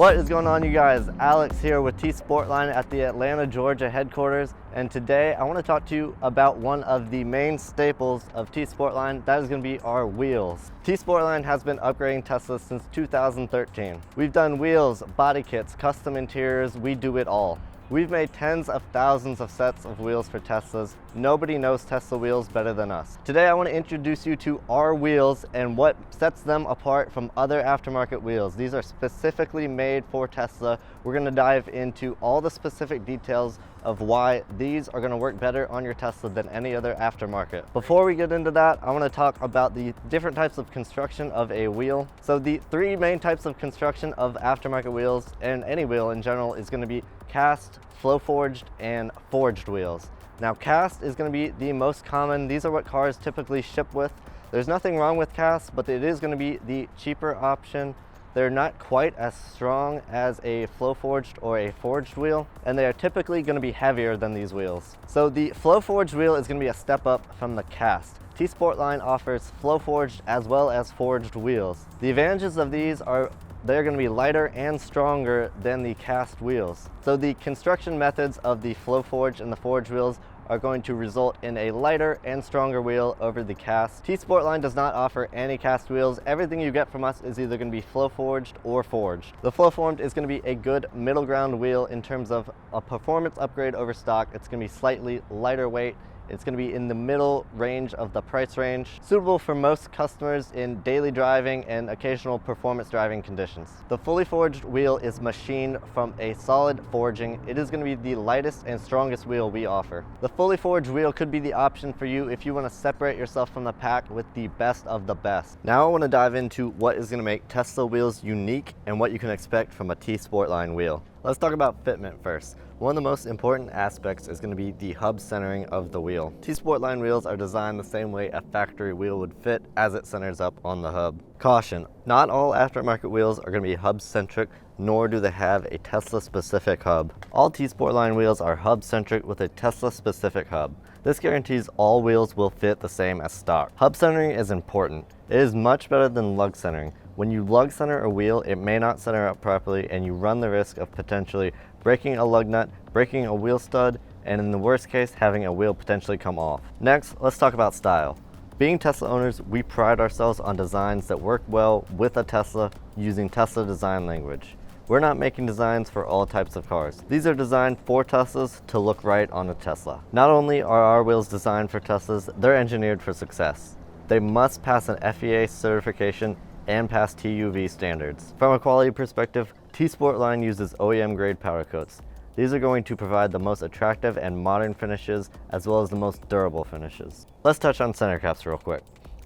What is going on, you guys? Alex here with Sportline at the Atlanta, Georgia headquarters, and today I want to talk to you about one of the main staples of Sportline. That is going to be our wheels. Sportline has been upgrading Teslas since 2013. We've done wheels, body kits, custom interiors, we do it all. We've made tens of thousands of sets of wheels for Teslas. Nobody knows Tesla wheels better than us. Today I want to introduce you to our wheels and what sets them apart from other aftermarket wheels. These are specifically made for Tesla. We're going to dive into all the specific details of why these are going to work better on your Tesla than any other aftermarket. Before we get into that, I want to talk about the different types of construction of a wheel. So the three main types of construction of aftermarket wheels, and any wheel in general, is going to be cast, flow forged, and forged wheels. Now cast is going to be the most common. These are what cars typically ship with. There's nothing wrong with cast, but it is going to be the cheaper option. They're not quite as strong as a flow forged or a forged wheel, and they are typically going to be heavier than these wheels. So the flow forged wheel is going to be a step up from the cast. Sportline offers flow forged as well as forged wheels. The advantages of these are they're going to be lighter and stronger than the cast wheels. So the construction methods of the flow forged and the forged wheels are going to result in a lighter and stronger wheel over the cast. Sportline does not offer any cast wheels. Everything you get from us is either going to be flow forged or forged. The flow formed is going to be a good middle ground wheel in terms of a performance upgrade over stock. It's going to be slightly lighter weight. It's going to be in the middle range of the price range, suitable for most customers in daily driving and occasional performance driving conditions. The fully forged wheel is machined from a solid forging. It is going to be the lightest and strongest wheel we offer. The fully forged wheel could be the option for you if you want to separate yourself from the pack with the best of the best. Now I want to dive into what is going to make Tesla wheels unique and what you can expect from a Sportline wheel. Let's talk about fitment first. One of the most important aspects is going to be the hub centering of the wheel. Sportline wheels are designed the same way a factory wheel would fit as it centers up on the hub. Caution, not all aftermarket wheels are going to be hub centric, nor do they have a Tesla specific hub. All Sportline wheels are hub centric with a Tesla specific hub. This guarantees all wheels will fit the same as stock. Hub centering is important. It is much better than lug centering. When you lug center a wheel, it may not center up properly and you run the risk of potentially breaking a lug nut, breaking a wheel stud, and in the worst case, having a wheel potentially come off. Next, let's talk about style. Being Tesla owners, we pride ourselves on designs that work well with a Tesla using Tesla design language. We're not making designs for all types of cars. These are designed for Teslas to look right on a Tesla. Not only are our wheels designed for Teslas, they're engineered for success. They must pass an FEA certification and pass TUV standards. From a quality perspective, Sportline uses OEM grade powder coats. These are going to provide the most attractive and modern finishes as well as the most durable finishes. Let's touch on center caps real quick.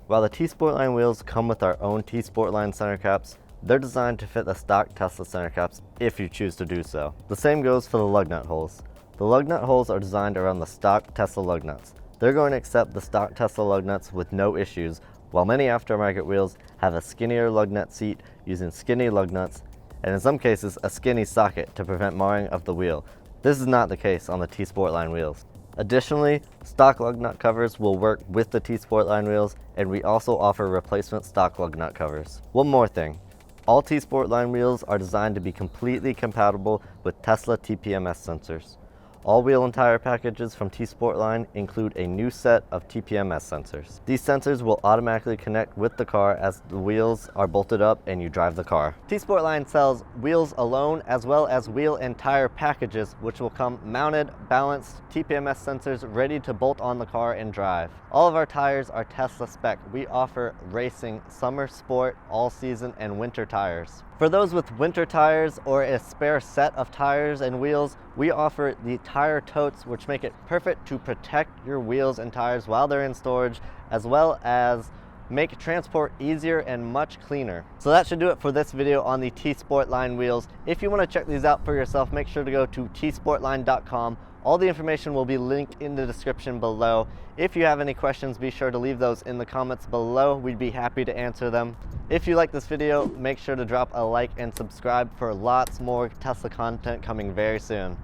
While the Sportline wheels come with our own Sportline center caps, they're designed to fit the stock Tesla center caps if you choose to do so. The same goes for the lug nut holes. The lug nut holes are designed around the stock Tesla lug nuts. They're going to accept the stock Tesla lug nuts with no issues, while many aftermarket wheels have a skinnier lug nut seat using skinny lug nuts, and in some cases a skinny socket to prevent marring of the wheel. This is not the case on the Sportline wheels. Additionally, stock lug nut covers will work with the Sportline wheels, and we also offer replacement stock lug nut covers. One more thing. All Sportline wheels are designed to be completely compatible with Tesla TPMS sensors. All wheel and tire packages from Sportline include a new set of TPMS sensors. These sensors will automatically connect with the car as the wheels are bolted up and you drive the car. Sportline sells wheels alone as well as wheel and tire packages, which will come mounted, balanced TPMS sensors ready to bolt on the car and drive. All of our tires are Tesla spec. We offer racing, summer, sport, all season, and winter tires. For those with winter tires or a spare set of tires and wheels, we offer the tire totes, which make it perfect to protect your wheels and tires while they're in storage, as well as make transport easier and much cleaner. So that should do it for this video on the Sportline wheels. If you want to check these out for yourself, make sure to go to tsportline.com. All the information will be linked in the description below. If you have any questions, be sure to leave those in the comments below. We'd be happy to answer them. If you like this video, make sure to drop a like and subscribe for lots more Tesla content coming very soon.